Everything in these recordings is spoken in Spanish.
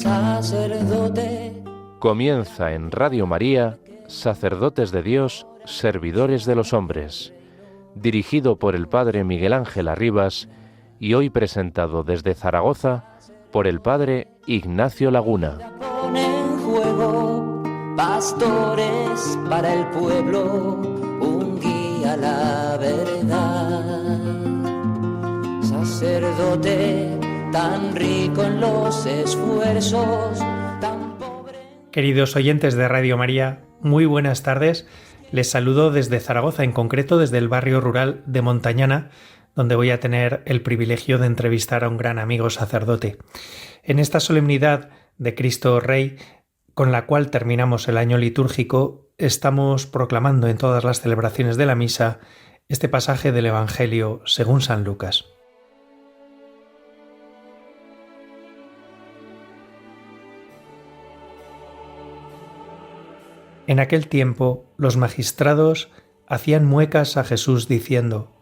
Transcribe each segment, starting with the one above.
sacerdote. Comienza en Radio María, Sacerdotes de Dios, Servidores de los Hombres, dirigido por el Padre Miguel Ángel Arribas y hoy presentado desde Zaragoza por el Padre Ignacio Laguna. Pone en juego pastores para el pueblo, un guía a la verdad. Sacerdote tan rico en los esfuerzos, tan pobre. Queridos oyentes de Radio María, muy buenas tardes. Les saludo desde Zaragoza, en concreto desde el barrio rural de Montañana, donde voy a tener el privilegio de entrevistar a un gran amigo sacerdote. En esta solemnidad de Cristo Rey, con la cual terminamos el año litúrgico, estamos proclamando en todas las celebraciones de la misa este pasaje del Evangelio según San Lucas. En aquel tiempo, los magistrados hacían muecas a Jesús diciendo: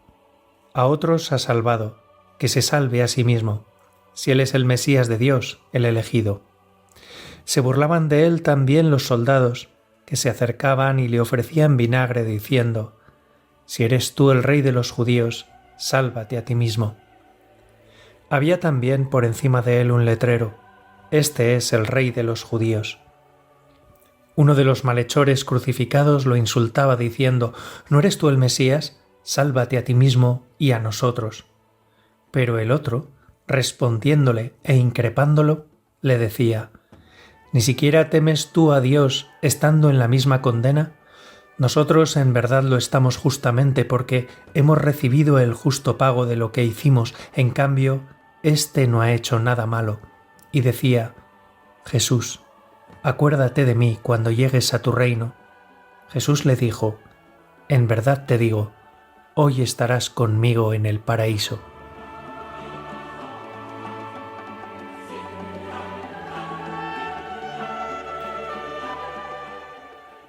a otros ha salvado, que se salve a sí mismo, si él es el Mesías de Dios, el elegido. Se burlaban de él también los soldados, que se acercaban y le ofrecían vinagre diciendo: si eres tú el rey de los judíos, sálvate a ti mismo. Había también por encima de él un letrero: este es el rey de los judíos. Uno de los malhechores crucificados lo insultaba diciendo: ¿no eres tú el Mesías? Sálvate a ti mismo y a nosotros. Pero el otro, respondiéndole e increpándolo, le decía: ¿ni siquiera temes tú a Dios estando en la misma condena? Nosotros en verdad lo estamos justamente porque hemos recibido el justo pago de lo que hicimos, en cambio, éste no ha hecho nada malo. Y decía: Jesús, acuérdate de mí cuando llegues a tu reino. Jesús le dijo: en verdad te digo, hoy estarás conmigo en el paraíso.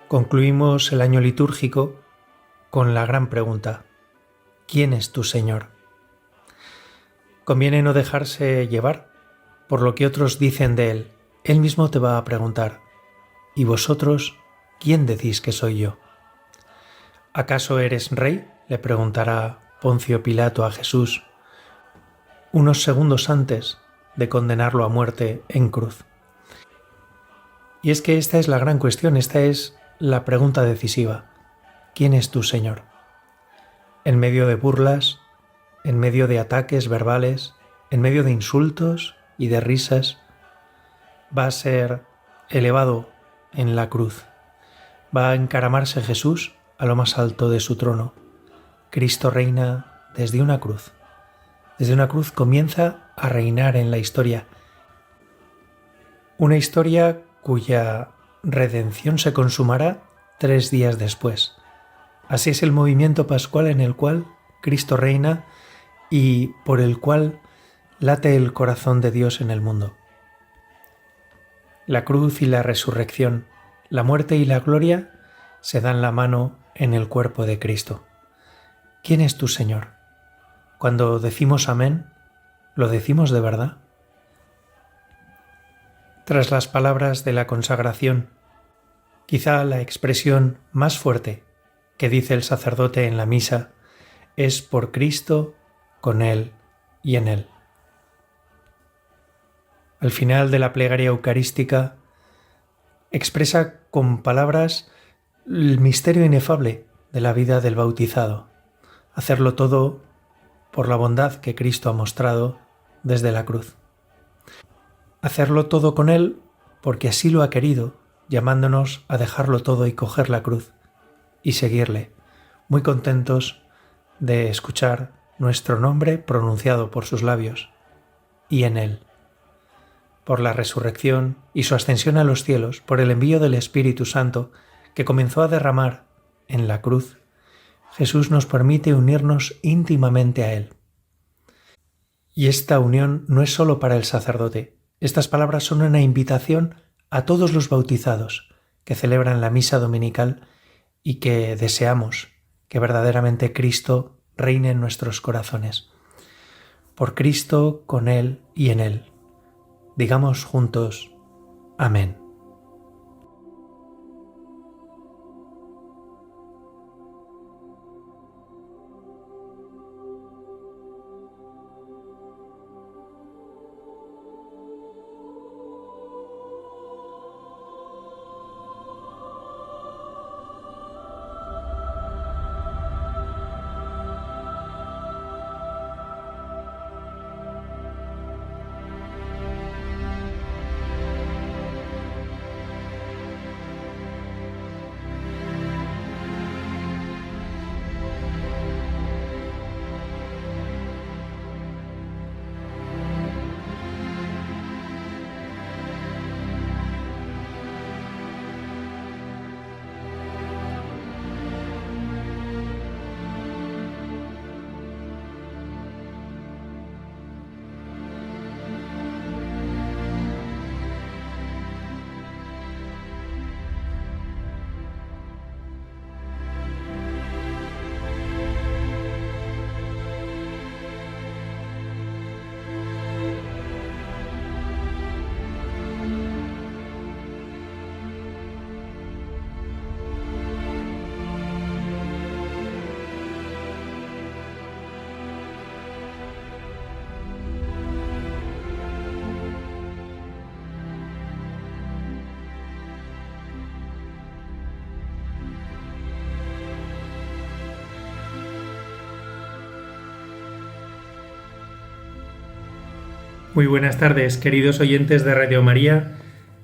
Concluimos el año litúrgico con la gran pregunta: ¿quién es tu Señor? Conviene no dejarse llevar por lo que otros dicen de Él. Él mismo te va a preguntar: ¿y vosotros quién decís que soy yo? ¿Acaso eres rey?, le preguntará Poncio Pilato a Jesús unos segundos antes de condenarlo a muerte en cruz. Y es que esta es la gran cuestión, esta es la pregunta decisiva: ¿quién es tu Señor? En medio de burlas, en medio de ataques verbales, en medio de insultos y de risas, va a ser elevado en la cruz. Va a encaramarse Jesús a lo más alto de su trono. Cristo reina desde una cruz. Desde una cruz comienza a reinar en la historia. Una historia cuya redención se consumará 3 días después. Así es el movimiento pascual en el cual Cristo reina y por el cual late el corazón de Dios en el mundo. La cruz y la resurrección, la muerte y la gloria se dan la mano en el cuerpo de Cristo. ¿Quién es tu Señor? Cuando decimos amén, ¿lo decimos de verdad? Tras las palabras de la consagración, quizá la expresión más fuerte que dice el sacerdote en la misa es: por Cristo, con Él y en Él. Al final de la plegaria eucarística, expresa con palabras el misterio inefable de la vida del bautizado. Hacerlo todo por la bondad que Cristo ha mostrado desde la cruz. Hacerlo todo con Él porque así lo ha querido, llamándonos a dejarlo todo y coger la cruz y seguirle, muy contentos de escuchar nuestro nombre pronunciado por sus labios, y en Él. Por la resurrección y su ascensión a los cielos, por el envío del Espíritu Santo que comenzó a derramar en la cruz, Jesús nos permite unirnos íntimamente a Él. Y esta unión no es solo para el sacerdote. Estas palabras son una invitación a todos los bautizados que celebran la misa dominical y que deseamos que verdaderamente Cristo reine en nuestros corazones. Por Cristo, con Él y en Él. Digamos juntos: Amén. Muy buenas tardes, queridos oyentes de Radio María.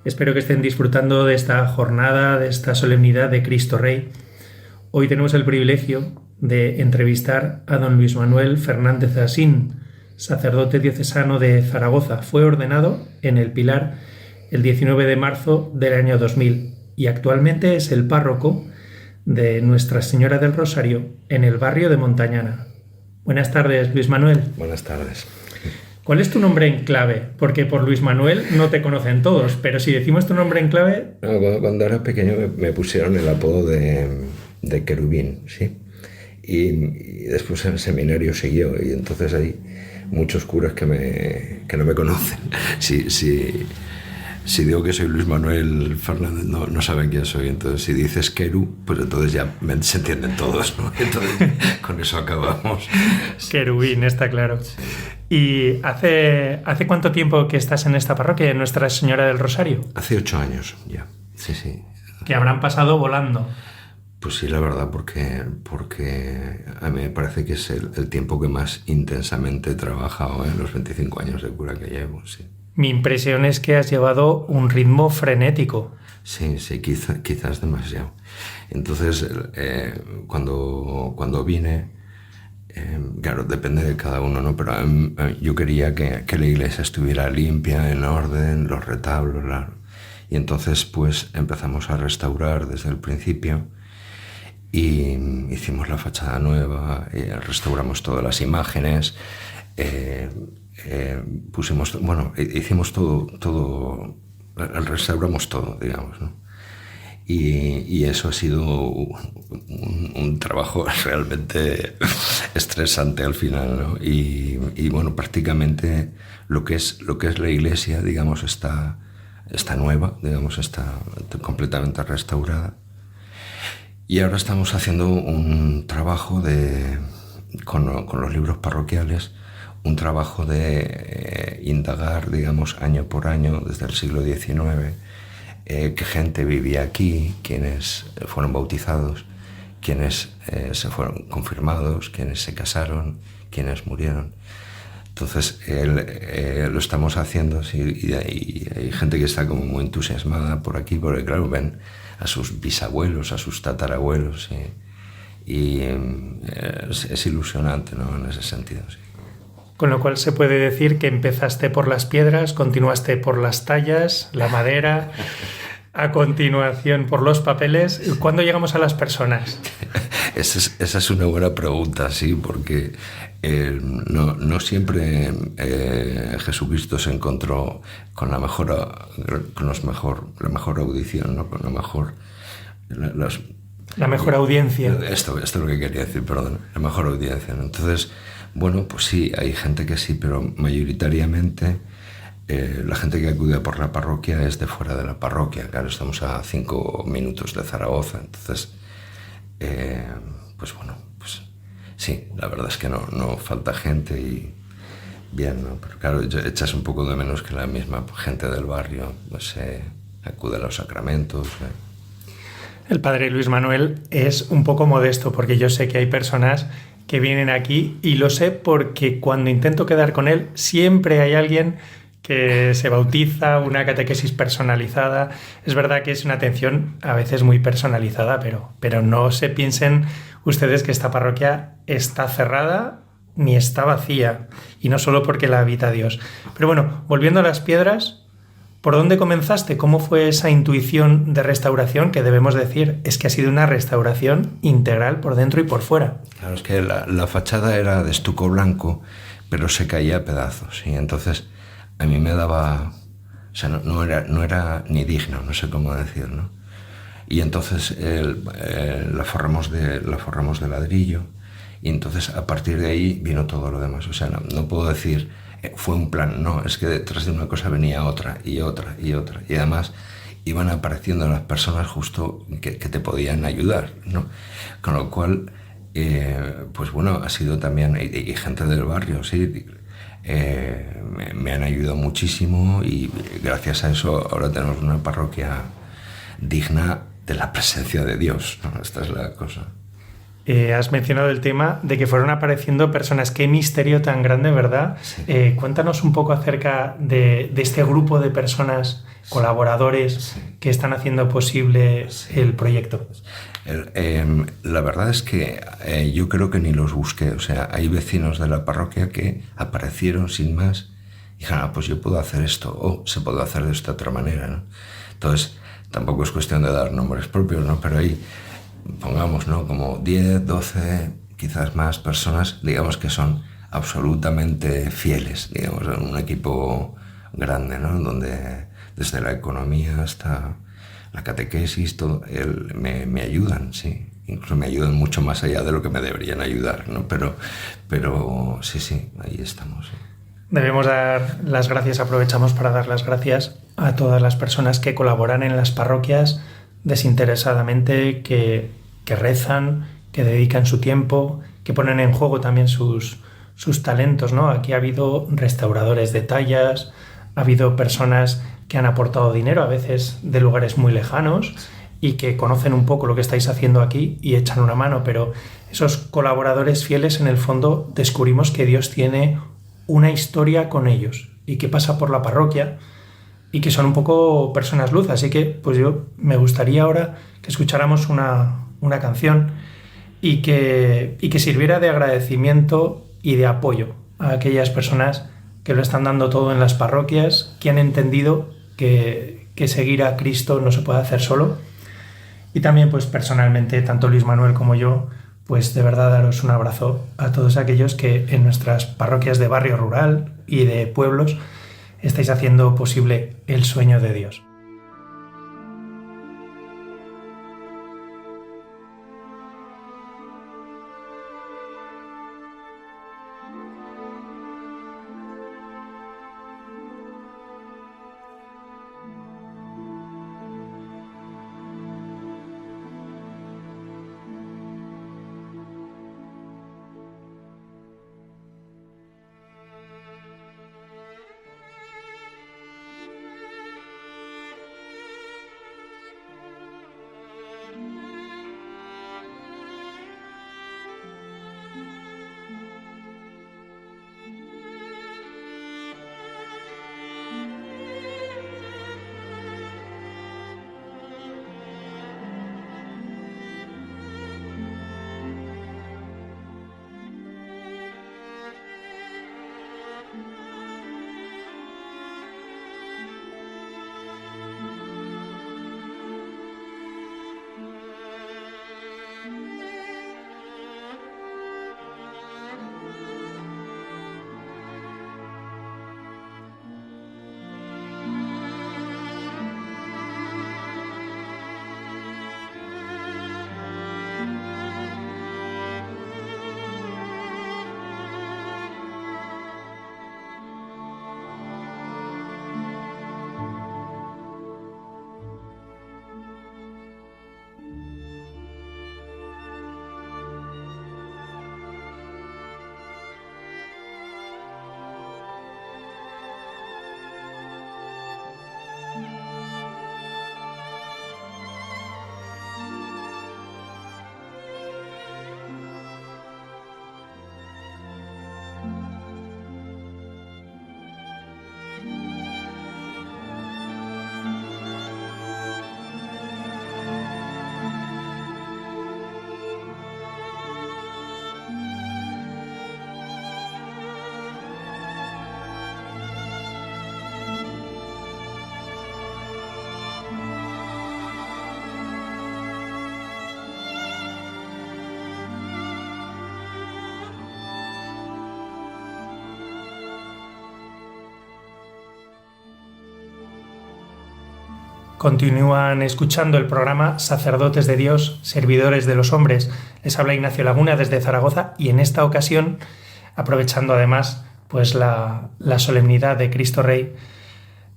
Espero que estén disfrutando de esta jornada, de esta solemnidad de Cristo Rey. Hoy tenemos el privilegio de entrevistar a don Luis Manuel Fernández Asín, sacerdote diocesano de Zaragoza. Fue ordenado en el Pilar el 19 de marzo del año 2000 y actualmente es el párroco de Nuestra Señora del Rosario en el barrio de Montañana. Buenas tardes, Luis Manuel. Buenas tardes. ¿Cuál es tu nombre en clave? Porque por Luis Manuel no te conocen todos, pero si decimos tu nombre en clave... No, cuando era pequeño me pusieron el apodo de querubín, ¿sí? Y después en el seminario siguió, y entonces hay muchos curas que no me conocen. Si digo que soy Luis Manuel Fernández, no saben quién soy. Entonces, si dices Querú, pues entonces ya se entienden todos, ¿no? Entonces, con eso acabamos. Querubín, está claro. ¿Y hace cuánto tiempo que estás en esta parroquia de Nuestra Señora del Rosario? Hace 8 años ya, sí. Que habrán pasado volando. Pues sí, la verdad, porque a mí me parece que es el tiempo que más intensamente he trabajado en los 25 años de cura que llevo, sí. Mi impresión es que has llevado un ritmo frenético. Sí, quizás demasiado. Entonces, cuando vine, claro, depende de cada uno, ¿no? Pero yo quería que la iglesia estuviera limpia, en orden, los retablos, y entonces pues empezamos a restaurar desde el principio y hicimos la fachada nueva, restauramos todas las imágenes, hicimos todo, restauramos todo, digamos, ¿no? Y eso ha sido un trabajo realmente estresante al final, ¿no? Y bueno, prácticamente lo que es la iglesia, digamos, está nueva, digamos, está completamente restaurada. Y ahora estamos haciendo un trabajo con los libros parroquiales, un trabajo de indagar, digamos, año por año, desde el siglo XIX, qué gente vivía aquí, quiénes fueron bautizados, quiénes se fueron confirmados, quiénes se casaron, quiénes murieron. Entonces lo estamos haciendo, sí, y hay gente que está como muy entusiasmada por aquí, porque claro, ven a sus bisabuelos, a sus tatarabuelos, y es ilusionante, ¿no? En ese sentido, sí. Con lo cual se puede decir que empezaste por las piedras, continuaste por las tallas, la madera, a continuación por los papeles. ¿Cuándo llegamos a las personas? Esa es una buena pregunta, sí, porque no siempre Jesucristo se encontró con la mejor audición, ¿no? Con la mejor audiencia. Esto es lo que quería decir, perdón, la mejor audiencia, ¿no? Entonces, bueno, pues sí, hay gente que sí, pero mayoritariamente la gente que acude por la parroquia es de fuera de la parroquia. Claro, estamos a 5 minutos de Zaragoza, entonces, pues bueno, pues sí, la verdad es que no falta gente y bien, ¿no? Pero claro, echas un poco de menos que la misma gente del barrio pues, acude a los sacramentos. El padre Luis Manuel es un poco modesto porque yo sé que hay personas que vienen aquí y lo sé porque cuando intento quedar con él siempre hay alguien que se bautiza, una catequesis personalizada. Es verdad que es una atención a veces muy personalizada, pero no se piensen ustedes que esta parroquia está cerrada ni está vacía, y no solo porque la habita Dios. Pero bueno, volviendo a las piedras, ¿por dónde comenzaste? ¿Cómo fue esa intuición de restauración? Que debemos decir es que ha sido una restauración integral por dentro y por fuera. Claro, es que la fachada era de estuco blanco, pero se caía a pedazos, y entonces a mí me daba... O sea, no era ni digno, no sé cómo decirlo. Y entonces la forramos de ladrillo, y entonces a partir de ahí vino todo lo demás. O sea, no puedo decir fue un plan, no, es que detrás de una cosa venía otra y otra y otra, y además iban apareciendo las personas justo que te podían ayudar, ¿no? Con lo cual, pues bueno, ha sido también, y gente del barrio, sí, me han ayudado muchísimo, y gracias a eso ahora tenemos una parroquia digna de la presencia de Dios, ¿no? Esta es la cosa. Has mencionado el tema de que fueron apareciendo personas. Qué misterio tan grande, ¿verdad? Sí. Cuéntanos un poco acerca de este grupo de personas, colaboradores, sí, que están haciendo posible el proyecto. La verdad es que yo creo que ni los busqué. O sea, hay vecinos de la parroquia que aparecieron sin más y dijeron, pues yo puedo hacer esto, o se puede hacer de esta otra manera, ¿no? Entonces, tampoco es cuestión de dar nombres propios, ¿no? Pero ahí, pongamos, ¿no? Como 10, 12, quizás más personas, digamos, que son absolutamente fieles, digamos, en un equipo grande, ¿no? Donde desde la economía hasta la catequesis, todo, me ayudan, sí. Incluso me ayudan mucho más allá de lo que me deberían ayudar, ¿no? Pero sí, ahí estamos. Sí. Debemos dar las gracias, aprovechamos para dar las gracias a todas las personas que colaboran en las parroquias desinteresadamente, que rezan, que dedican su tiempo, que ponen en juego también sus talentos, ¿no? Aquí ha habido restauradores de tallas, ha habido personas que han aportado dinero, a veces de lugares muy lejanos, y que conocen un poco lo que estáis haciendo aquí y echan una mano, pero esos colaboradores fieles, en el fondo, descubrimos que Dios tiene una historia con ellos y que pasa por la parroquia y que son un poco personas luz. Así que pues yo me gustaría ahora que escucháramos una canción y que sirviera de agradecimiento y de apoyo a aquellas personas que lo están dando todo en las parroquias, que han entendido que seguir a Cristo no se puede hacer solo. Y también pues personalmente, tanto Luis Manuel como yo, pues de verdad daros un abrazo a todos aquellos que en nuestras parroquias de barrio rural y de pueblos estáis haciendo posible el sueño de Dios. Continúan escuchando el programa Sacerdotes de Dios, Servidores de los Hombres. Les habla Ignacio Laguna desde Zaragoza y en esta ocasión, aprovechando además pues la solemnidad de Cristo Rey,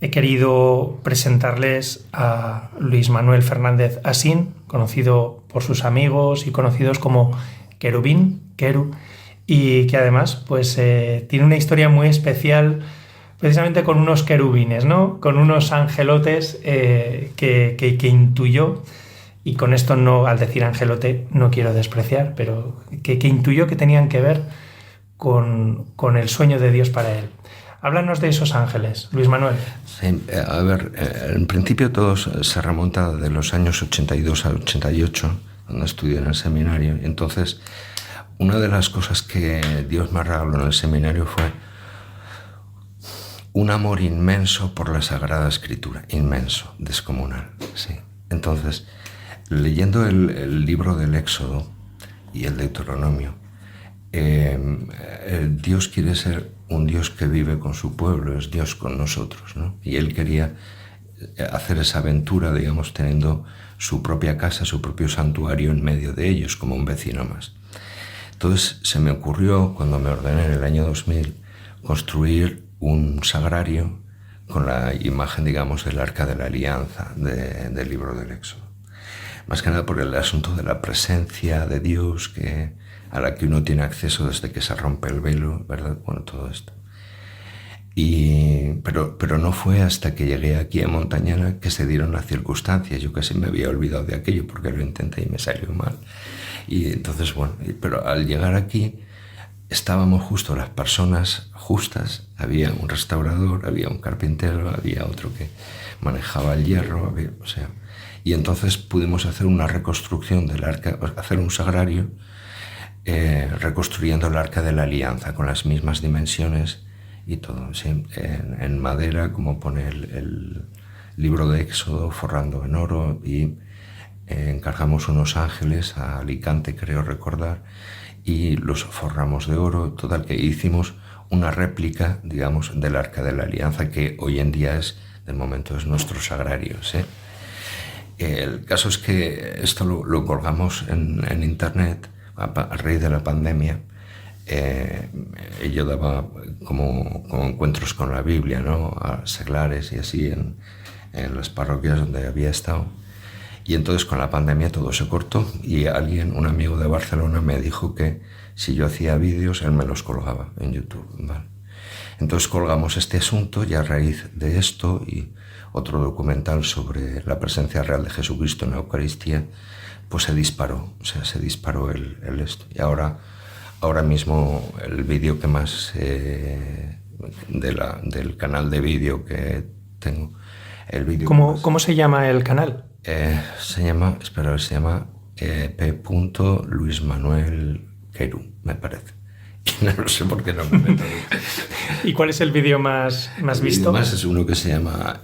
he querido presentarles a Luis Manuel Fernández Asín, conocido por sus amigos y conocidos como Querubín, Queru, y que además pues tiene una historia muy especial precisamente con unos querubines, ¿no? Con unos angelotes que intuyó, y con esto no, al decir angelote no quiero despreciar, pero que intuyó que tenían que ver con el sueño de Dios para él. Háblanos de esos ángeles, Luis Manuel. Sí, a ver, en principio todo se remonta de los años 82 al 88, cuando estudié en el seminario. Y entonces, una de las cosas que Dios me regaló en el seminario fue un amor inmenso por la Sagrada Escritura, inmenso, descomunal, sí. Entonces, leyendo el libro del Éxodo y el Deuteronomio, Dios quiere ser un Dios que vive con su pueblo, es Dios con nosotros, ¿no? Y Él quería hacer esa aventura, digamos, teniendo su propia casa, su propio santuario en medio de ellos, como un vecino más. Entonces, se me ocurrió, cuando me ordené en el año 2000, construir un sagrario con la imagen, digamos, del Arca de la Alianza del libro del Éxodo. Más que nada por el asunto de la presencia de Dios a la que uno tiene acceso desde que se rompe el velo, ¿verdad? Bueno, todo esto. Pero no fue hasta que llegué aquí a Montañana que se dieron las circunstancias. Yo casi me había olvidado de aquello porque lo intenté y me salió mal. Y entonces, bueno, pero al llegar aquí estábamos justo las personas justas. Había un restaurador, había un carpintero, había otro que manejaba el hierro, y entonces pudimos hacer una reconstrucción del arca, hacer un sagrario reconstruyendo el Arca de la Alianza con las mismas dimensiones y todo, ¿sí? En madera, como pone el libro de Éxodo, forrando en oro, y encargamos unos ángeles a Alicante, creo recordar, y los forramos de oro. Total, que hicimos una réplica, digamos, del Arca de la Alianza, que hoy en día de momento es nuestro sagrario, ¿sí? El caso es que esto lo colgamos en internet a raíz de la pandemia. Yo daba como encuentros con la Biblia, ¿no? A seglares y así en las parroquias donde había estado. Y entonces con la pandemia todo se cortó y un amigo de Barcelona, me dijo que si yo hacía vídeos, él me los colgaba en YouTube, ¿vale? Entonces colgamos este asunto y a raíz de esto y otro documental sobre la presencia real de Jesucristo en la Eucaristía, pues se disparó el esto. Y ahora mismo el vídeo que más del canal de vídeo que tengo, el vídeo. ¿Cómo se llama el canal? Se llama P. Luis Manuel Queru, me parece. Y no sé por qué no me meto. ¿Y cuál es el vídeo más visto? Más es uno que se llama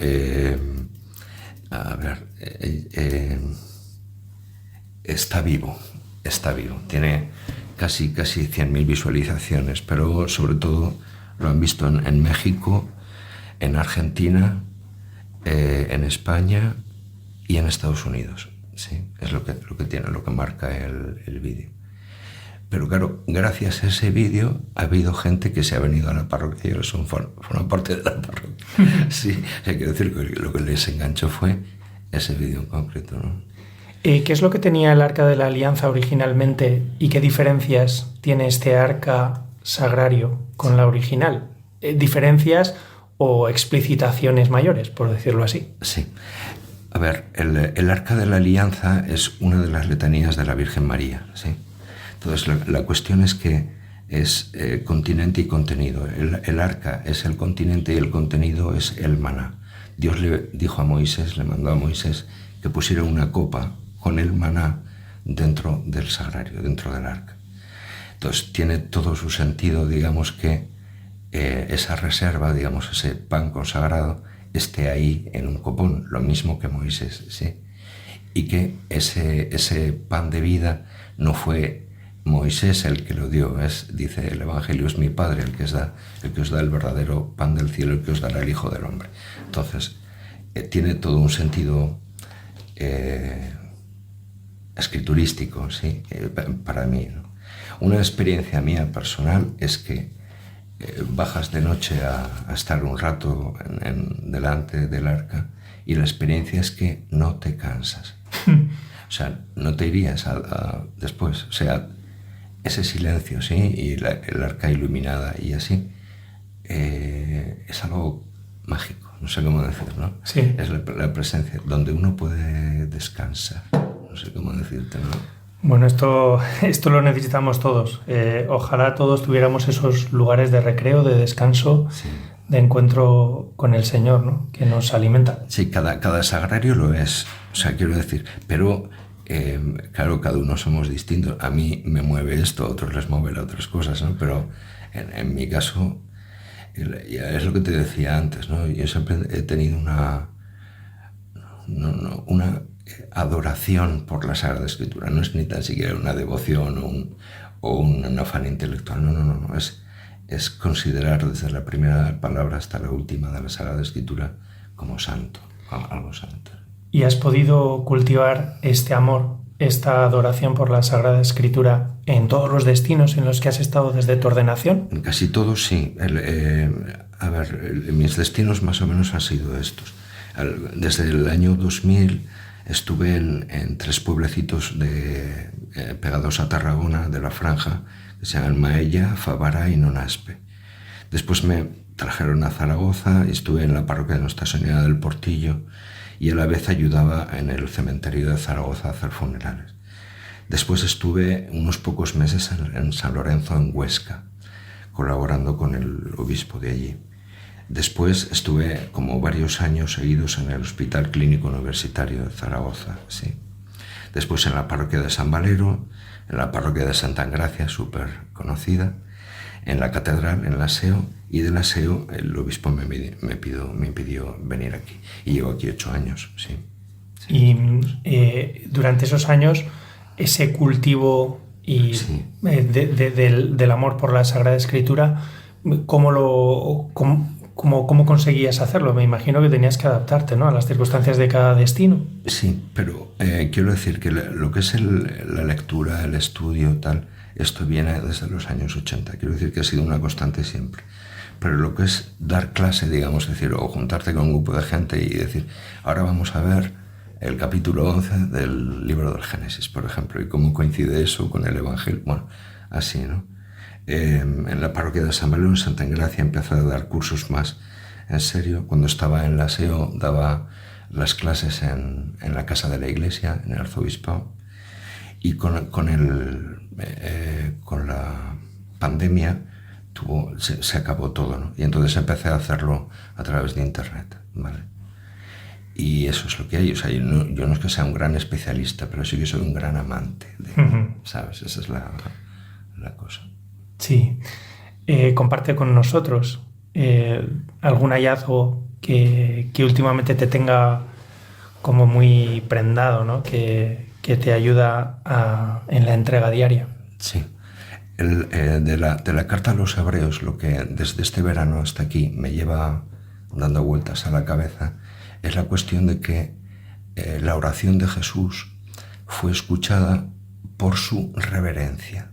Está vivo. Tiene casi 100.000 visualizaciones, pero sobre todo lo han visto en México, en Argentina, en España y en Estados Unidos. Sí, es lo que tiene, lo que marca el vídeo. Pero claro, gracias a ese vídeo ha habido gente que se ha venido a la parroquia y ahora forman parte de la parroquia. Sí, quiero decir que lo que les enganchó fue ese vídeo en concreto, ¿no? ¿Qué es lo que tenía el Arca de la Alianza originalmente y qué diferencias tiene este arca sagrario con la original? ¿Diferencias o explicitaciones mayores, por decirlo así? Sí. A ver, el Arca de la Alianza es una de las letanías de la Virgen María, ¿sí? Entonces, la cuestión es que es continente y contenido. El arca es el continente y el contenido es el maná. Dios le mandó a Moisés que pusiera una copa con el maná dentro del sagrario, dentro del arca. Entonces, tiene todo su sentido, digamos, que esa reserva, digamos, ese pan consagrado, esté ahí en un copón, lo mismo que Moisés, ¿sí? Y que ese pan de vida no fue Moisés el que lo dio, dice el Evangelio, es mi Padre el que os da el verdadero pan del cielo, el que os dará el Hijo del Hombre. Entonces, tiene todo un sentido escriturístico, ¿sí? Para mí, ¿no? Una experiencia mía personal es que bajas de noche a estar un rato delante del arca y la experiencia es que no te cansas. O sea, no te irías después. O sea, ese silencio, ¿sí? Y el arca iluminada y así, es algo mágico, no sé cómo decirlo, ¿no? Sí. Es la presencia donde uno puede descansar, no sé cómo decirte, ¿no? Bueno, esto lo necesitamos todos. Ojalá todos tuviéramos esos lugares de recreo, de descanso, Sí. de encuentro con el Señor, ¿no? Que nos alimenta. Sí, cada sagrario lo es, o sea, quiero decir, pero claro, cada uno somos distintos. A mí me mueve esto, a otros les mueve otras cosas, ¿no? Pero en mi caso, es lo que te decía antes, ¿no? Yo siempre he tenido una adoración por la Sagrada Escritura. No es ni tan siquiera una devoción o un afán intelectual. No. Es considerar desde la primera palabra hasta la última de la Sagrada Escritura como santo, como algo santo. ¿Y has podido cultivar este amor, esta adoración por la Sagrada Escritura en todos los destinos en los que has estado desde tu ordenación? En casi todos, sí. Mis destinos más o menos han sido estos. Desde el año 2000 estuve en 3 pueblecitos pegados a Tarragona, de la Franja, que se llaman Maella, Favara y Nonaspe. Después me trajeron a Zaragoza y estuve en la parroquia de Nuestra Señora del Portillo y a la vez ayudaba en el cementerio de Zaragoza a hacer funerales. Después estuve unos pocos meses en San Lorenzo, en Huesca, colaborando con el obispo de allí. Después estuve como varios años seguidos en el Hospital Clínico Universitario de Zaragoza, sí. Después en la parroquia de San Valero, en la parroquia de Santa Engracia, súper conocida, en la catedral, en la SEO, y de la SEO el obispo me impidió venir aquí. Y llevo aquí 8 años, sí. Y durante esos años, ese cultivo Sí. del amor por la Sagrada Escritura, ¿cómo conseguías hacerlo? Me imagino que tenías que adaptarte, ¿no?, a las circunstancias de cada destino. Sí, pero quiero decir que lo que es la lectura, el estudio, tal, esto viene desde los años 80. Quiero decir que ha sido una constante siempre. Pero lo que es dar clase, digamos, decir, o juntarte con un grupo de gente y decir, ahora vamos a ver el capítulo 11 del libro del Génesis, por ejemplo, y cómo coincide eso con el Evangelio. Bueno, así, ¿no? En la parroquia de San Valero, en Santa Engracia, empecé a dar cursos más en serio. Cuando estaba en la SEO, daba las clases en la casa de la iglesia, en el arzobispado. Y con la pandemia se acabó todo, ¿no? Y entonces empecé a hacerlo a través de internet, ¿vale? Y eso es lo que hay. O sea, yo no es que sea un gran especialista, pero sí que soy un gran amante, ¿sabes? Esa es la cosa. Sí. Comparte con nosotros algún hallazgo que últimamente te tenga como muy prendado, ¿no? Que te ayuda en la entrega diaria. Sí. De la carta a los hebreos, lo que desde este verano hasta aquí me lleva dando vueltas a la cabeza es la cuestión de que la oración de Jesús fue escuchada por su reverencia.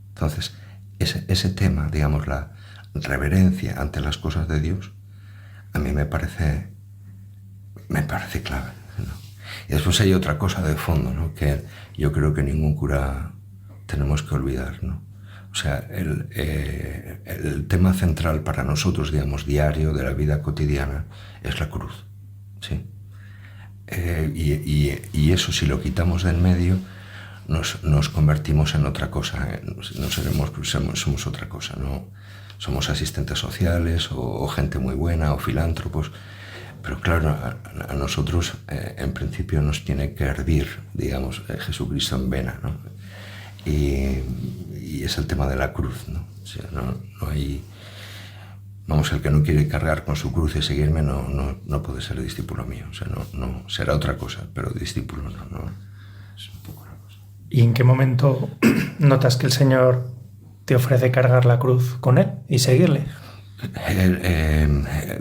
Entonces, ese tema, digamos, la reverencia ante las cosas de Dios, a mí me parece clave, ¿no? Y después hay otra cosa de fondo, ¿no?, que yo creo que ningún cura tenemos que olvidar, ¿no? O sea, el tema central para nosotros, digamos, diario, de la vida cotidiana, es la cruz, ¿sí? Y eso, si lo quitamos del medio, nos convertimos en otra cosa, somos otra cosa, ¿no? Somos asistentes sociales o gente muy buena o filántropos, pero claro, a nosotros en principio nos tiene que hervir, digamos, Jesucristo en vena, ¿no? Y es el tema de la cruz, ¿no? O sea, no hay... Vamos, el que no quiere cargar con su cruz y seguirme no puede ser discípulo mío. O sea, no será otra cosa, pero discípulo no. Es un poco la cosa. ¿Y en qué momento notas que el Señor te ofrece cargar la cruz con Él y seguirle?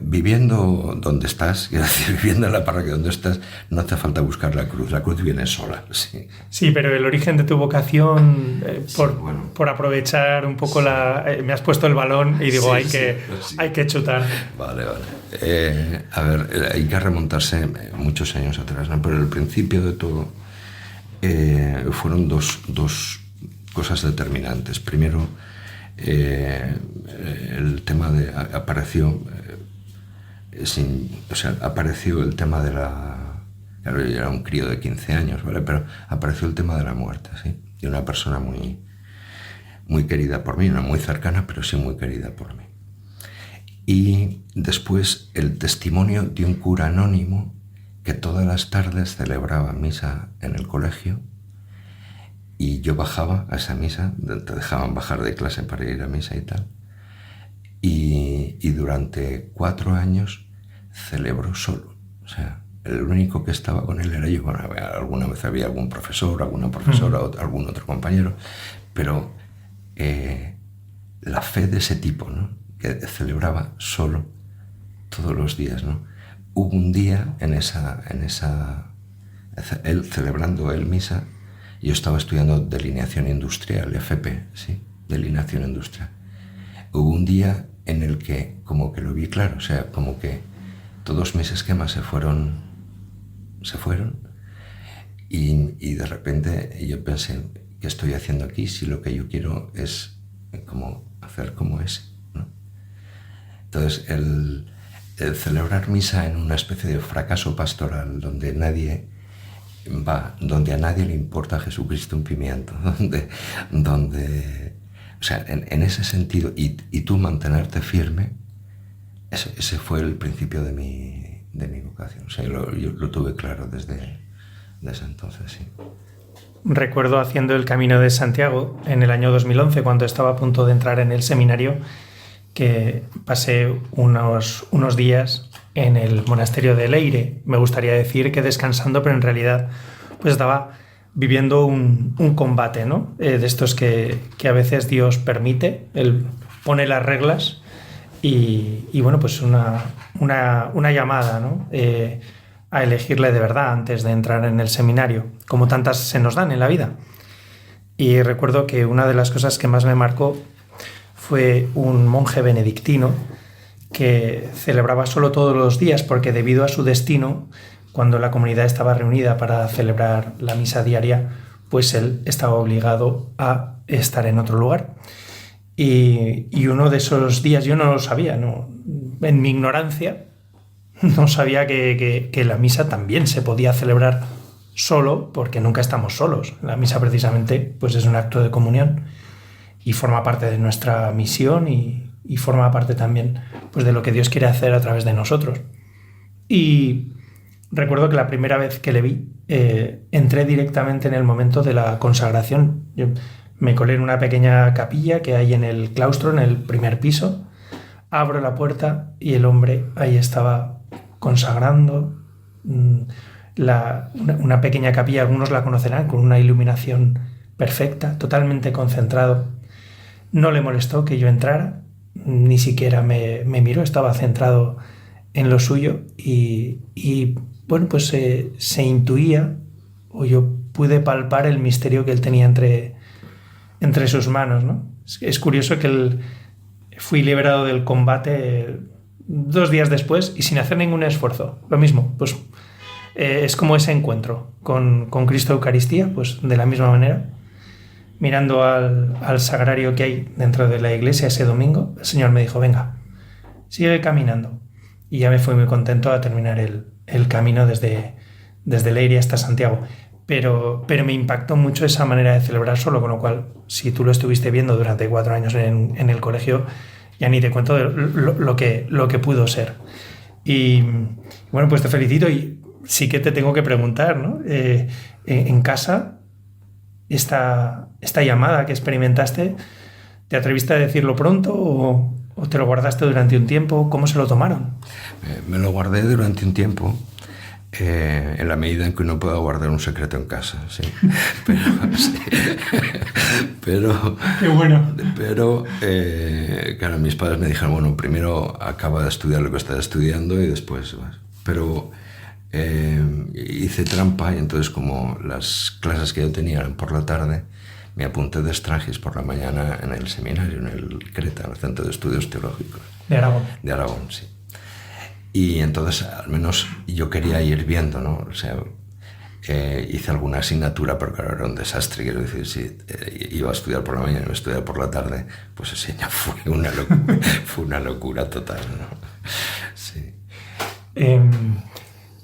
Viviendo donde estás, quiero decir, viviendo en la parroquia donde estás, no hace falta buscar la cruz viene sola. Sí, sí, pero el origen de tu vocación, por aprovechar un poco me has puesto el balón y digo, sí, hay que chutar. Vale. A ver, hay que remontarse muchos años atrás, ¿no? Pero el principio de todo fueron dos cosas determinantes. Primero, el tema de apareció el tema de la... Claro, yo era un crío de 15 años, ¿vale? Pero apareció el tema de la muerte, ¿sí? De una persona muy, muy querida por mí, no muy cercana, pero sí muy querida por mí. Y después el testimonio de un cura anónimo que todas las tardes celebraba misa en el colegio. Y yo bajaba a esa misa, te dejaban bajar de clase para ir a misa y tal. Y durante 4 años celebró solo. O sea, el único que estaba con él era yo. Bueno, alguna vez había algún profesor, alguna profesora, algún otro compañero. Pero la fe de ese tipo, ¿no? Que celebraba solo todos los días, ¿no? Hubo un día él celebrando misa. Yo estaba estudiando delineación industrial, FP, ¿sí? Delineación industrial. Hubo un día en el que como que lo vi claro, o sea, como que todos mis esquemas se fueron y de repente yo pensé, ¿qué estoy haciendo aquí si lo que yo quiero es como hacer como es, ¿no? Entonces, el celebrar misa en una especie de fracaso pastoral donde a nadie le importa Jesucristo un pimiento, donde o sea, en ese sentido, y tú mantenerte firme, ese fue el principio de mi vocación. O sea, yo lo tuve claro desde entonces, sí. Recuerdo haciendo el Camino de Santiago en el año 2011, cuando estaba a punto de entrar en el seminario, que pasé unos días en el monasterio de Leire. Me gustaría decir que descansando, pero en realidad pues estaba viviendo un combate, ¿no? De estos que a veces Dios permite, Él pone las reglas y bueno, pues una llamada, ¿no? A elegirle de verdad antes de entrar en el seminario, como tantas se nos dan en la vida. Y recuerdo que una de las cosas que más me marcó fue un monje benedictino que celebraba solo todos los días porque debido a su destino, cuando la comunidad estaba reunida para celebrar la misa diaria, pues él estaba obligado a estar en otro lugar. Y uno de esos días, yo no lo sabía, no, en mi ignorancia, no sabía que la misa también se podía celebrar solo, porque nunca estamos solos. La misa precisamente pues es un acto de comunión y forma parte de nuestra misión y forma parte también pues, de lo que Dios quiere hacer a través de nosotros. Y recuerdo que la primera vez que le vi, entré directamente en el momento de la consagración. Yo me colé en una pequeña capilla que hay en el claustro, en el primer piso. Abro la puerta y el hombre ahí estaba consagrando una pequeña capilla, algunos la conocerán, con una iluminación perfecta, totalmente concentrado. No le molestó que yo entrara, ni siquiera me miró, estaba centrado en lo suyo y bueno, pues se intuía, o yo pude palpar el misterio que él tenía entre sus manos, ¿no? Es curioso que fui liberado del combate 2 días después y sin hacer ningún esfuerzo. Lo mismo, pues es como ese encuentro con Cristo Eucaristía, pues de la misma manera. Mirando al sagrario que hay dentro de la iglesia ese domingo, el Señor me dijo, venga, sigue caminando. Y ya me fui muy contento a terminar el camino desde Leire hasta Santiago. Pero me impactó mucho esa manera de celebrar solo, con lo cual, si tú lo estuviste viendo durante 4 años en el colegio, ya ni te cuento de lo que pudo ser. Y bueno, pues te felicito y sí que te tengo que preguntar, ¿no? En casa, esta llamada que experimentaste, ¿te atreviste a decirlo pronto o te lo guardaste durante un tiempo? ¿Cómo se lo tomaron? Me lo guardé durante un tiempo En la medida en que uno pueda guardar un secreto en casa, sí. Pero qué bueno. Pero, claro, mis padres me dijeron, bueno, primero acaba de estudiar lo que estás estudiando y después vas. Pero hice trampa y entonces, como las clases que yo tenía eran por la tarde, me apunté de extranjis por la mañana en el seminario, en el CRETA, en el Centro de Estudios Teológicos. De Aragón. De Aragón, sí. Y entonces, al menos, yo quería ir viendo, ¿no? O sea, hice alguna asignatura, pero claro, era un desastre. Quiero decir, si iba a estudiar por la mañana y iba a estudiar por la tarde, pues ese año fue una locura total, ¿no? Sí.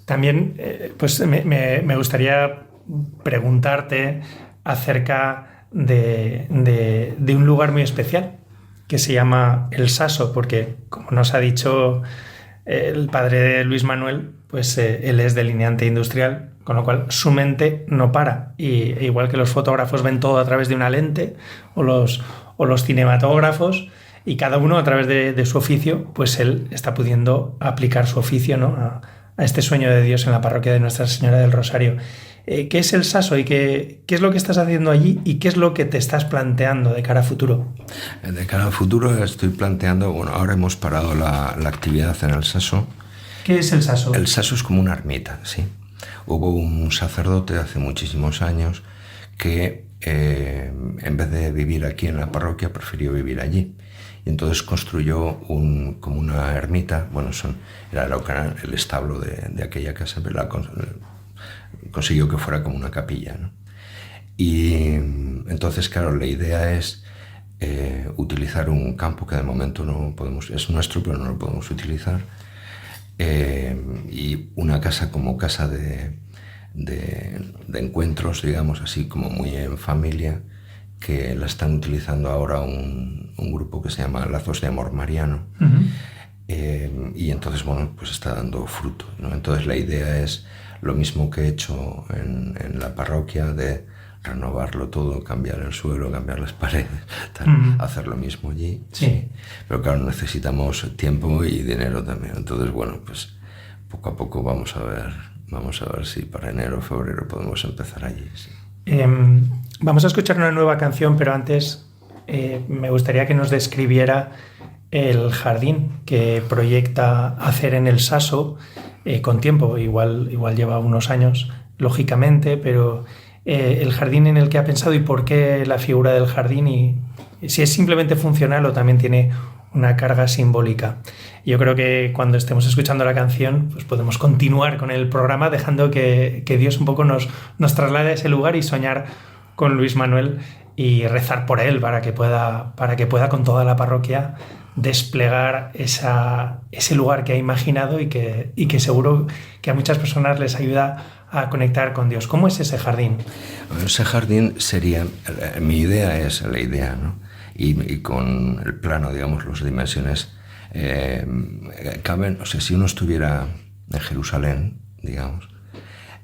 También, pues me gustaría preguntarte acerca de un lugar muy especial que se llama El Saso, porque, como nos ha dicho el padre de Luis Manuel, pues él es delineante industrial, con lo cual su mente no para. Y igual que los fotógrafos ven todo a través de una lente, o los cinematógrafos, y cada uno a través de su oficio, pues él está pudiendo aplicar su oficio, ¿no?, a este sueño de Dios en la parroquia de Nuestra Señora del Rosario. ¿Qué es El Saso y qué es lo que estás haciendo allí y qué es lo que te estás planteando de cara a futuro? De cara al futuro estoy planteando, bueno, ahora hemos parado la actividad en El Saso. ¿Qué es El Saso? El Saso es como una ermita, sí. Hubo un sacerdote hace muchísimos años que en vez de vivir aquí en la parroquia prefirió vivir allí. Y entonces construyó como una ermita, bueno, era el establo de aquella casa, pero consiguió que fuera como una capilla, ¿no? Y entonces, claro, la idea es utilizar un campo que de momento no podemos, es nuestro, pero no lo podemos utilizar, y una casa como casa de encuentros, digamos así, como muy en familia, que la están utilizando ahora un grupo que se llama Lazos de Amor Mariano. Uh-huh. Y entonces, bueno, pues está dando fruto, ¿no? Entonces la idea es lo mismo que he hecho en la parroquia, de renovarlo todo, cambiar el suelo, cambiar las paredes, tal, uh-huh, hacer lo mismo allí. Sí. Sí. Pero claro, necesitamos tiempo y dinero también. Entonces, bueno, pues poco a poco vamos a ver si para enero o febrero podemos empezar allí. Sí. Vamos a escuchar una nueva canción, pero antes me gustaría que nos describiera el jardín que proyecta hacer en El Saso, con tiempo, igual lleva unos años, lógicamente, pero el jardín en el que ha pensado y por qué la figura del jardín, y si es simplemente funcional o también tiene una carga simbólica. Yo creo que cuando estemos escuchando la canción, pues podemos continuar con el programa, dejando que Dios un poco nos traslade a ese lugar y soñar con Luis Manuel y rezar por él para que pueda con toda la parroquia desplegar ese lugar que ha imaginado y que seguro que a muchas personas les ayuda a conectar con Dios. ¿Cómo es ese jardín? Ese jardín sería, mi idea es la idea, ¿no? Y con el plano, digamos, las dimensiones caben, o sea, si uno estuviera en Jerusalén, digamos,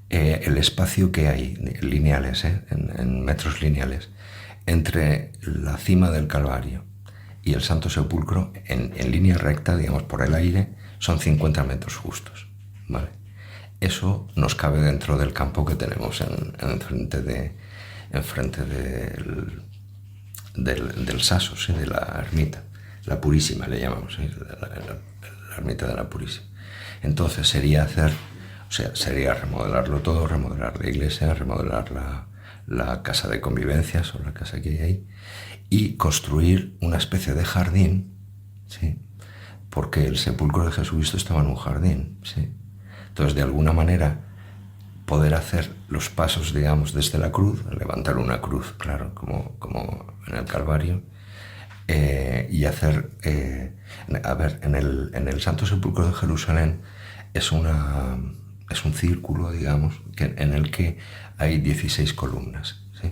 el espacio que hay, lineales, en metros lineales, entre la cima del Calvario y el Santo Sepulcro, en línea recta, digamos, por el aire, son 50 metros justos, ¿vale? Eso nos cabe dentro del campo que tenemos enfrente del Saso, ¿sí?, de la ermita, la Purísima le llamamos, ¿sí?, la ermita de la Purísima. Entonces sería remodelarlo todo, remodelar la iglesia, remodelar la casa de convivencias o la casa que hay ahí, y construir una especie de jardín, ¿sí?, porque el sepulcro de Jesucristo estaba en un jardín, ¿sí? Entonces, de alguna manera, poder hacer los pasos, digamos, desde la cruz, levantar una cruz, claro, como en el Calvario, y hacer, en el Santo Sepulcro de Jerusalén es un círculo, digamos, en el que hay 16 columnas, ¿sí?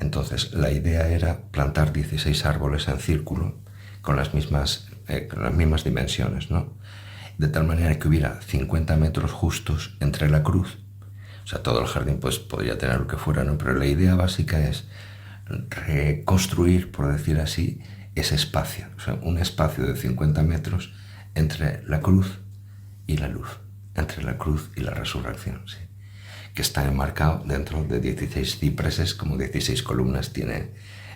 Entonces, la idea era plantar 16 árboles en círculo con las mismas dimensiones, ¿no? De tal manera que hubiera 50 metros justos entre la cruz. O sea, todo el jardín pues podría tener lo que fuera, ¿no? Pero la idea básica es reconstruir, por decir así, ese espacio. O sea, un espacio de 50 metros entre la cruz y la luz. entre la cruz y la resurrección, ¿sí? Que está enmarcado dentro de 16 cipreses, como 16 columnas tiene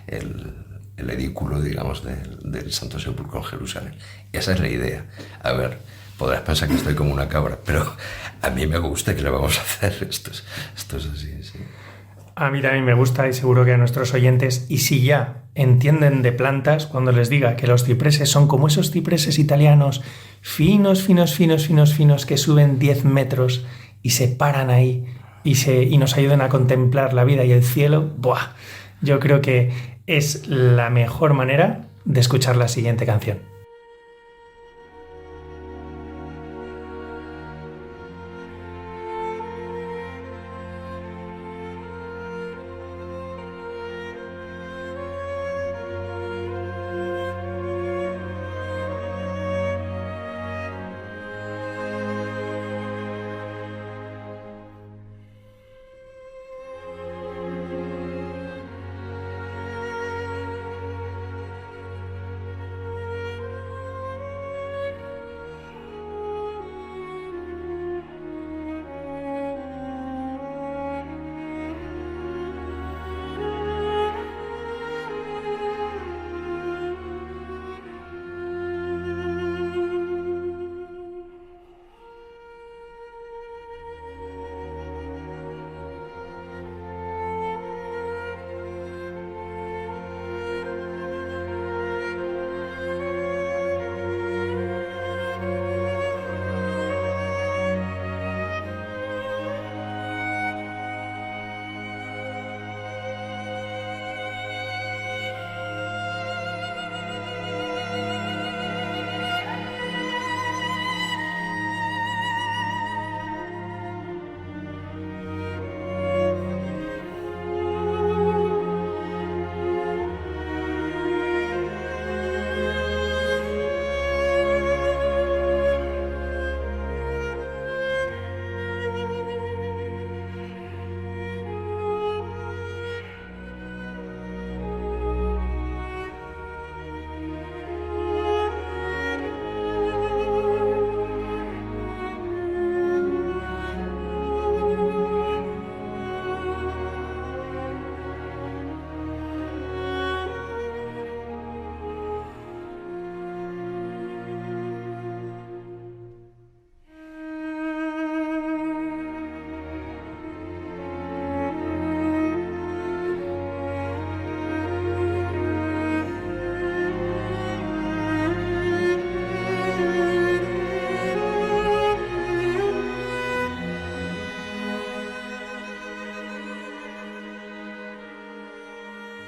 el edículo, digamos, del Santo Sepulcro en Jerusalén. Esa es la idea. A ver, podrás pensar que estoy como una cabra, pero a mí me gusta. ¿Qué le vamos a hacer? Esto es así, sí. A mí también me gusta, y seguro que a nuestros oyentes, y si ya entienden de plantas, cuando les diga que los cipreses son como esos cipreses italianos finos, que suben 10 metros y se paran ahí y nos ayudan a contemplar la vida y el cielo, ¡buah! Yo creo que es la mejor manera de escuchar la siguiente canción.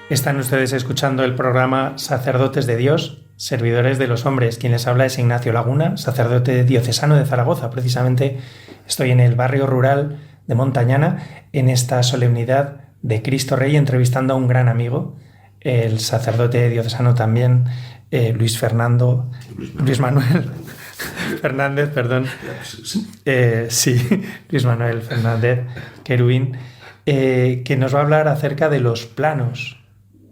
Están ustedes escuchando el programa Sacerdotes de Dios, Servidores de los Hombres. Quien les habla es Ignacio Laguna, sacerdote diocesano de Zaragoza. Precisamente estoy en el barrio rural de Montañana en esta solemnidad de Cristo Rey, entrevistando a un gran amigo, el sacerdote diocesano también, Luis Manuel Fernández, perdón. Luis Manuel Fernández Querubín, que nos va a hablar acerca de los planos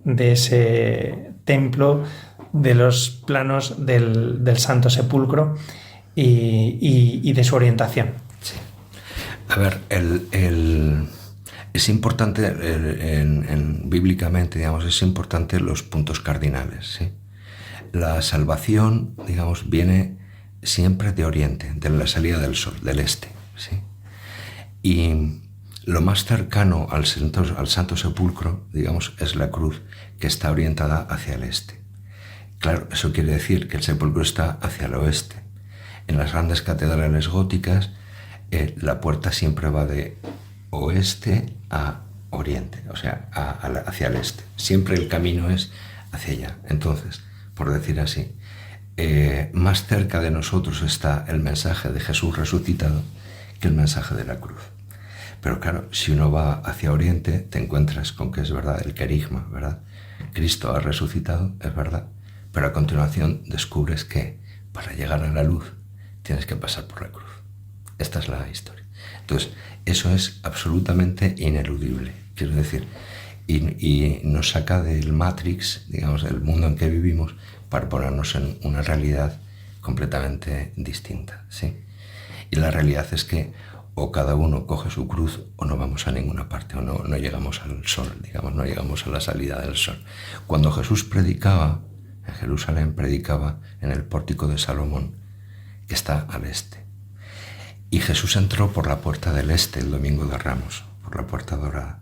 de ese templo, de los planos del Santo Sepulcro y de su orientación. Sí. A ver, es importante, bíblicamente, digamos, es importante los puntos cardinales, ¿sí? La salvación, digamos, viene siempre de oriente, de la salida del sol, del este, ¿sí? Y lo más cercano al Santo Sepulcro, digamos, es la cruz, que está orientada hacia el este. Claro, eso quiere decir que el sepulcro está hacia el oeste. En las grandes catedrales góticas, la puerta siempre va de oeste a oriente, o sea, hacia el este. Siempre el camino es hacia allá. Entonces, por decir así, más cerca de nosotros está el mensaje de Jesús resucitado que el mensaje de la cruz. Pero claro, si uno va hacia oriente, te encuentras con que es verdad el querigma, ¿verdad? Cristo ha resucitado, es verdad, pero a continuación descubres que para llegar a la luz tienes que pasar por la cruz. Esta es la historia. Entonces, eso es absolutamente ineludible, quiero decir, y nos saca del Matrix, digamos, del mundo en que vivimos, para ponernos en una realidad completamente distinta, ¿sí? Y la realidad es que o cada uno coge su cruz o no vamos a ninguna parte, o no llegamos al sol, digamos, no llegamos a la salida del sol. Cuando Jesús predicaba en Jerusalén, predicaba en el pórtico de Salomón, que está al este. Y Jesús entró por la puerta del este el domingo de Ramos, por la puerta dorada.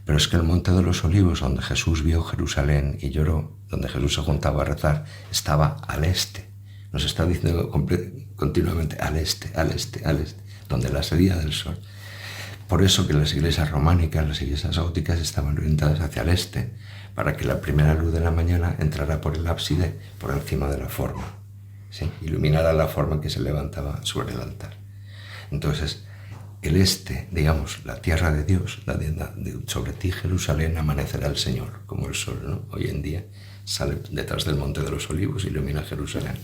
Pero es que el Monte de los Olivos, donde Jesús vio Jerusalén y lloró, donde Jesús se juntaba a rezar, estaba al este. Nos está diciendo continuamente al este, al este, al este, donde la salida del sol. Por eso que las iglesias románicas, las iglesias góticas estaban orientadas hacia el este, para que la primera luz de la mañana entrara por el ábside, por encima de la forma, ¿sí? Iluminara la forma que se levantaba sobre el altar. Entonces, el este, digamos, la tierra de Dios, sobre ti, Jerusalén, amanecerá el Señor, como el sol, ¿no? Hoy en día sale detrás del Monte de los Olivos y ilumina Jerusalén.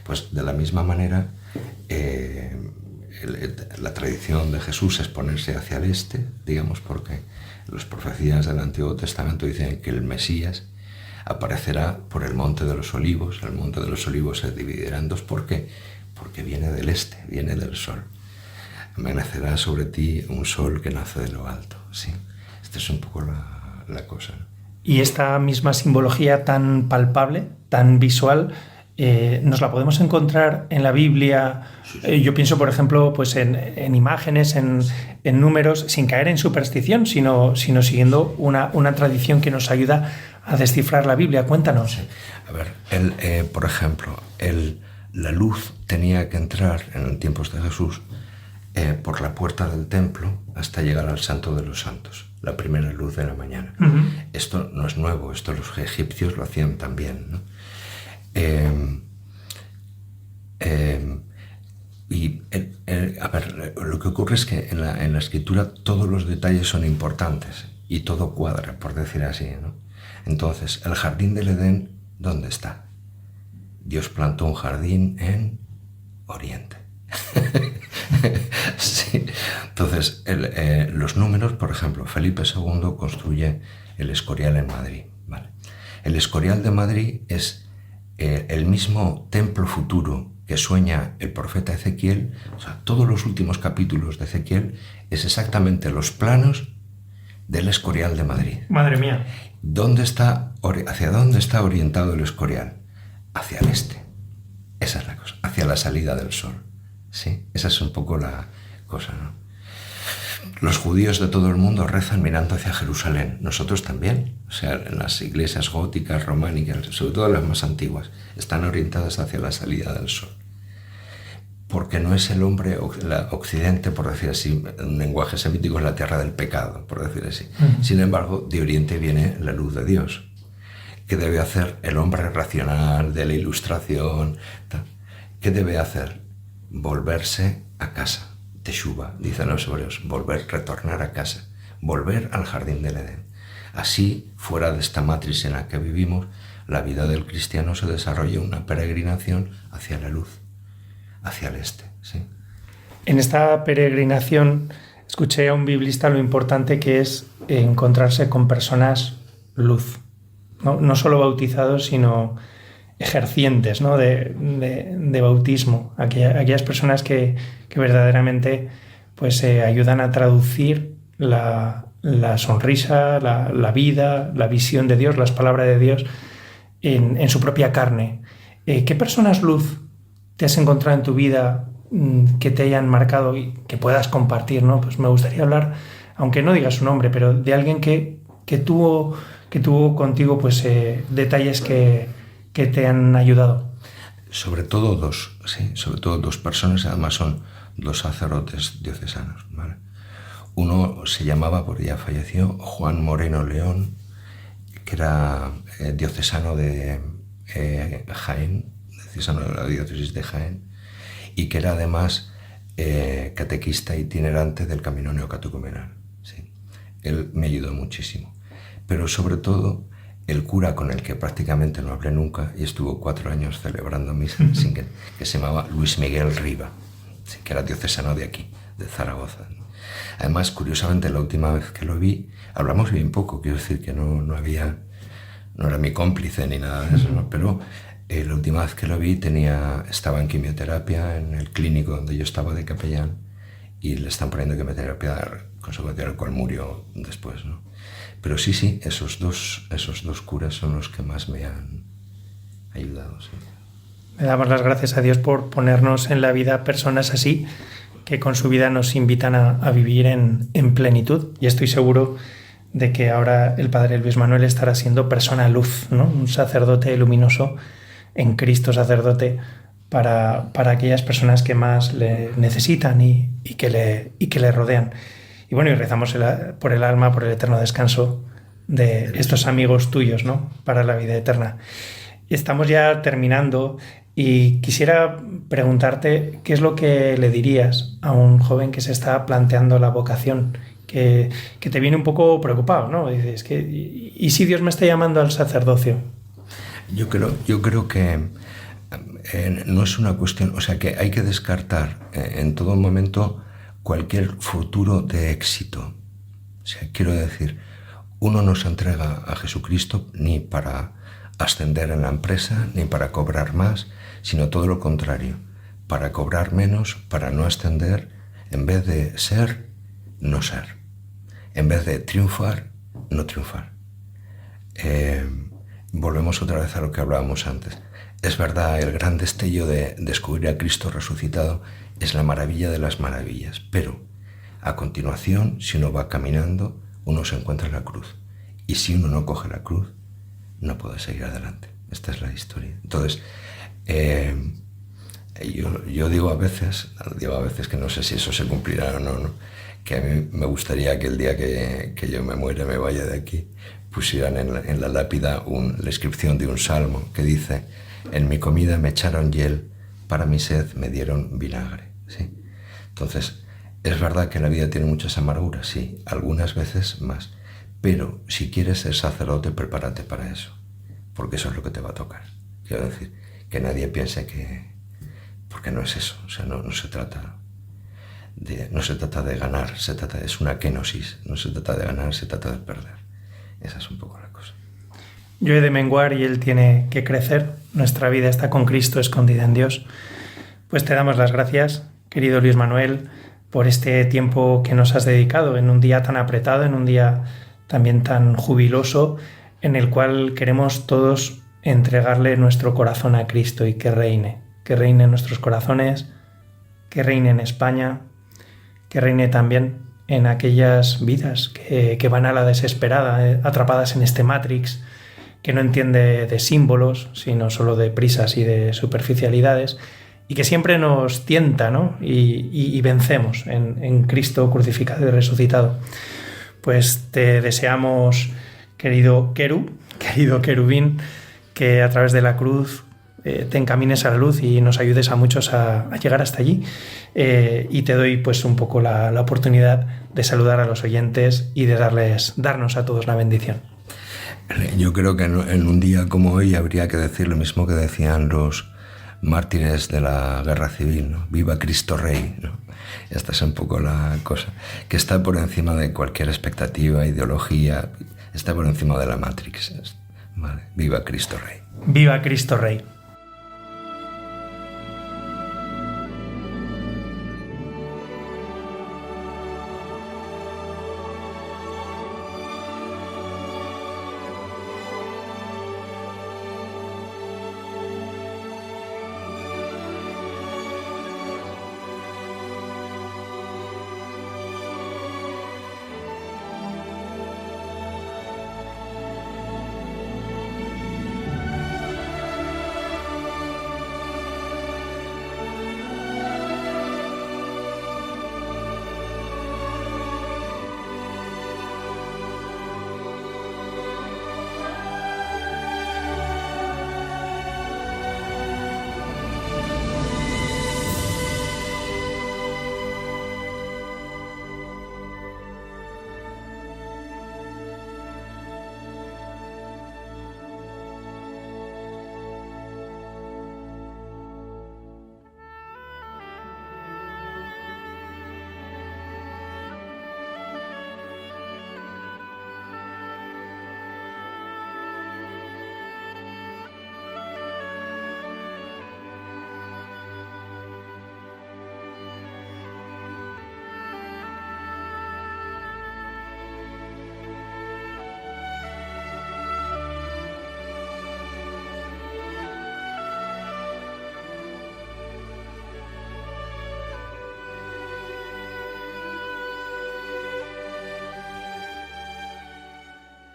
Pues de la misma manera, la tradición de Jesús es ponerse hacia el este, digamos, porque las profecías del Antiguo Testamento dicen que el Mesías aparecerá por el Monte de los Olivos. El Monte de los Olivos se dividirá en dos. ¿Por qué? Porque viene del este, viene del sol. Amanecerá sobre ti un sol que nace de lo alto, ¿sí? Esta es un poco la cosa, ¿no? Y esta misma simbología tan palpable, tan visual, nos la podemos encontrar en la Biblia. Sí. Yo pienso, por ejemplo, pues en imágenes, en números, sin caer en superstición, sino siguiendo una tradición que nos ayuda a descifrar la Biblia. Cuéntanos. Sí. A ver, por ejemplo, la luz tenía que entrar en tiempos de Jesús por la puerta del templo hasta llegar al Santo de los Santos, la primera luz de la mañana. Uh-huh. Esto no es nuevo, esto los egipcios lo hacían también, ¿no? A ver, lo que ocurre es que en la escritura todos los detalles son importantes y todo cuadra, por decir así, ¿no? Entonces, el jardín del Edén, ¿dónde está? Dios plantó un jardín en Oriente. Sí. Entonces, los números, por ejemplo, Felipe II construye el Escorial en Madrid, ¿vale? El Escorial de Madrid es el mismo templo futuro que sueña el profeta Ezequiel. O sea, todos los últimos capítulos de Ezequiel es exactamente los planos del Escorial de Madrid. Madre mía. ¿Hacia dónde está orientado el Escorial? Hacia el este. Esa es la cosa, hacia la salida del sol. Sí, esa es un poco la cosa, ¿no? Los judíos de todo el mundo rezan mirando hacia Jerusalén, nosotros también. O sea, en las iglesias góticas, románicas, sobre todo las más antiguas, están orientadas hacia la salida del sol. Porque no es el hombre, occidente, por decir así, un lenguaje semítico, es la tierra del pecado, por decir así. Uh-huh. Sin embargo, de oriente viene la luz de Dios. ¿Qué debe hacer el hombre racional de la Ilustración? ¿Qué debe hacer? Volverse a casa. Teshuva, dicen los hebreos, retornar a casa, volver al jardín del Edén. Así, fuera de esta matriz en la que vivimos, la vida del cristiano se desarrolla una peregrinación hacia la luz, hacia el este, ¿sí? En esta peregrinación escuché a un biblista lo importante que es encontrarse con personas luz, no solo bautizados, sino ejercientes, ¿no? de bautismo, aquellas personas que verdaderamente pues ayudan a traducir la sonrisa, la vida, la visión de Dios, las palabras de Dios en su propia carne. ¿Qué personas luz te has encontrado en tu vida que te hayan marcado y que puedas compartir, ¿no? Pues me gustaría hablar, aunque no digas su nombre, pero de alguien que tuvo contigo pues detalles que te han ayudado. Sobre todo dos personas, además son dos sacerdotes diocesanos, ¿vale? Uno se llamaba, porque ya falleció, Juan Moreno León, que era diocesano de Jaén, diocesano de la diócesis de Jaén, y que era además catequista itinerante del Camino Neocatecumenal, ¿sí? Él me ayudó muchísimo, pero sobre todo el cura con el que prácticamente no hablé nunca y estuvo 4 años celebrando misa, que se llamaba Luis Miguel Riva, ¿sí? Que era diocesano de aquí, de Zaragoza. Además, curiosamente, la última vez que lo vi, hablamos bien poco, quiero decir que no era mi cómplice ni nada de eso, ¿no? Pero La última vez que lo vi estaba en quimioterapia en el clínico donde yo estaba de capellán y le están poniendo quimioterapia, consecuencia al cual murió después, ¿no? Pero sí, esos dos curas son los que más me han ayudado. Sí. Le damos las gracias a Dios por ponernos en la vida personas así, que con su vida nos invitan a vivir en plenitud. Y estoy seguro de que ahora el Padre Luis Manuel estará siendo persona luz, ¿no? Un sacerdote luminoso en Cristo, sacerdote para aquellas personas que más le necesitan y que le rodean. Y bueno, y rezamos por el alma, por el eterno descanso de estos amigos tuyos, ¿no? Para la vida eterna. Estamos ya terminando y quisiera preguntarte qué es lo que le dirías a un joven que se está planteando la vocación, que te viene un poco preocupado, ¿no? Dices, ¿y si Dios me está llamando al sacerdocio? Yo creo que no es una cuestión, o sea, que hay que descartar en todo momento cualquier futuro de éxito. O sea, quiero decir, uno no se entrega a Jesucristo ni para ascender en la empresa, ni para cobrar más, sino todo lo contrario, para cobrar menos, para no ascender, en vez de ser, no ser, en vez de triunfar, no triunfar. Volvemos otra vez a lo que hablábamos antes. Es verdad, el gran destello de descubrir a Cristo resucitado es la maravilla de las maravillas, pero a continuación, si uno va caminando, uno se encuentra en la cruz. Y si uno no coge la cruz, no puede seguir adelante. Esta es la historia. Entonces, yo digo a veces que no sé si eso se cumplirá o no, ¿no? Que a mí me gustaría que el día que yo me muera, me vaya de aquí, pusieran en la lápida la inscripción de un salmo que dice: en mi comida me echaron hiel, para mi sed me dieron vinagre. ¿Sí? Entonces, es verdad que la vida tiene muchas amarguras, sí, algunas veces más, pero si quieres ser sacerdote, prepárate para eso, porque eso es lo que te va a tocar. Quiero decir, que nadie piense que... porque no es eso, o sea, no se trata de ganar, es una kenosis, no se trata de ganar, se trata de perder. Esa es un poco la cosa. Yo he de menguar y Él tiene que crecer. Nuestra vida está con Cristo, escondida en Dios. Pues te damos las gracias, querido Luis Manuel, por este tiempo que nos has dedicado en un día tan apretado, en un día también tan jubiloso, en el cual queremos todos entregarle nuestro corazón a Cristo y que reine en nuestros corazones, que reine en España, que reine también en aquellas vidas que van a la desesperada, atrapadas en este Matrix, que no entiende de símbolos, sino solo de prisas y de superficialidades, y que siempre nos tienta, ¿no? Y vencemos en Cristo crucificado y resucitado. Pues te deseamos, querido querubín, que a través de la cruz te encamines a la luz y nos ayudes a muchos a llegar hasta allí. Y te doy pues un poco la oportunidad de saludar a los oyentes y de darnos a todos la bendición. Yo creo que en un día como hoy habría que decir lo mismo que decían los mártires de la guerra civil, ¿no? Viva Cristo Rey, ¿no? Esta es un poco la cosa, que está por encima de cualquier expectativa, ideología, está por encima de la Matrix. Vale. Viva Cristo Rey. Viva Cristo Rey.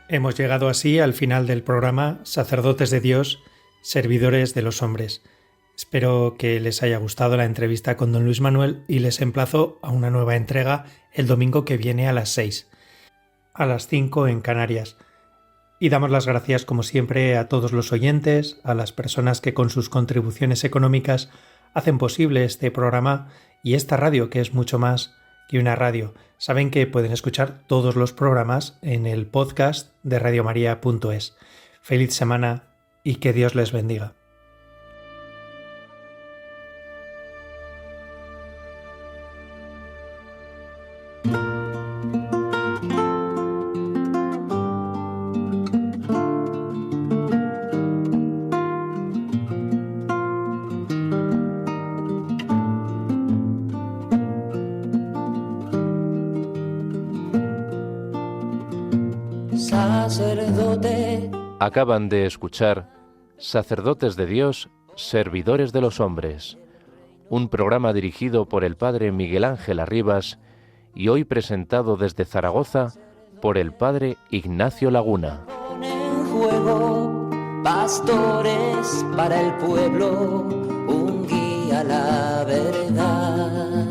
Hemos llegado así al final del programa Sacerdotes de Dios, Servidores de los Hombres. Espero que les haya gustado la entrevista con don Luis Manuel y les emplazo a una nueva entrega el domingo que viene a las 6, a las 5 en Canarias. Y damos las gracias como siempre a todos los oyentes, a las personas que con sus contribuciones económicas hacen posible este programa y esta radio, que es mucho más que una radio. Saben que pueden escuchar todos los programas en el podcast de radiomaria.es. Feliz semana y que Dios les bendiga. Sacerdote. Acaban de escuchar Sacerdotes de Dios, Servidores de los Hombres, un programa dirigido por el padre Miguel Ángel Arribas y hoy presentado desde Zaragoza por el padre Ignacio Laguna. En juego, pastores para el pueblo, un guía a la verdad.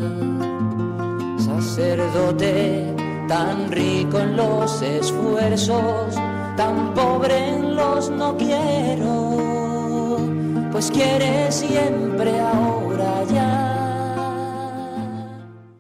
Sacerdote tan rico en los esfuerzos, tan pobre en los no quiero, pues quiere siempre ahora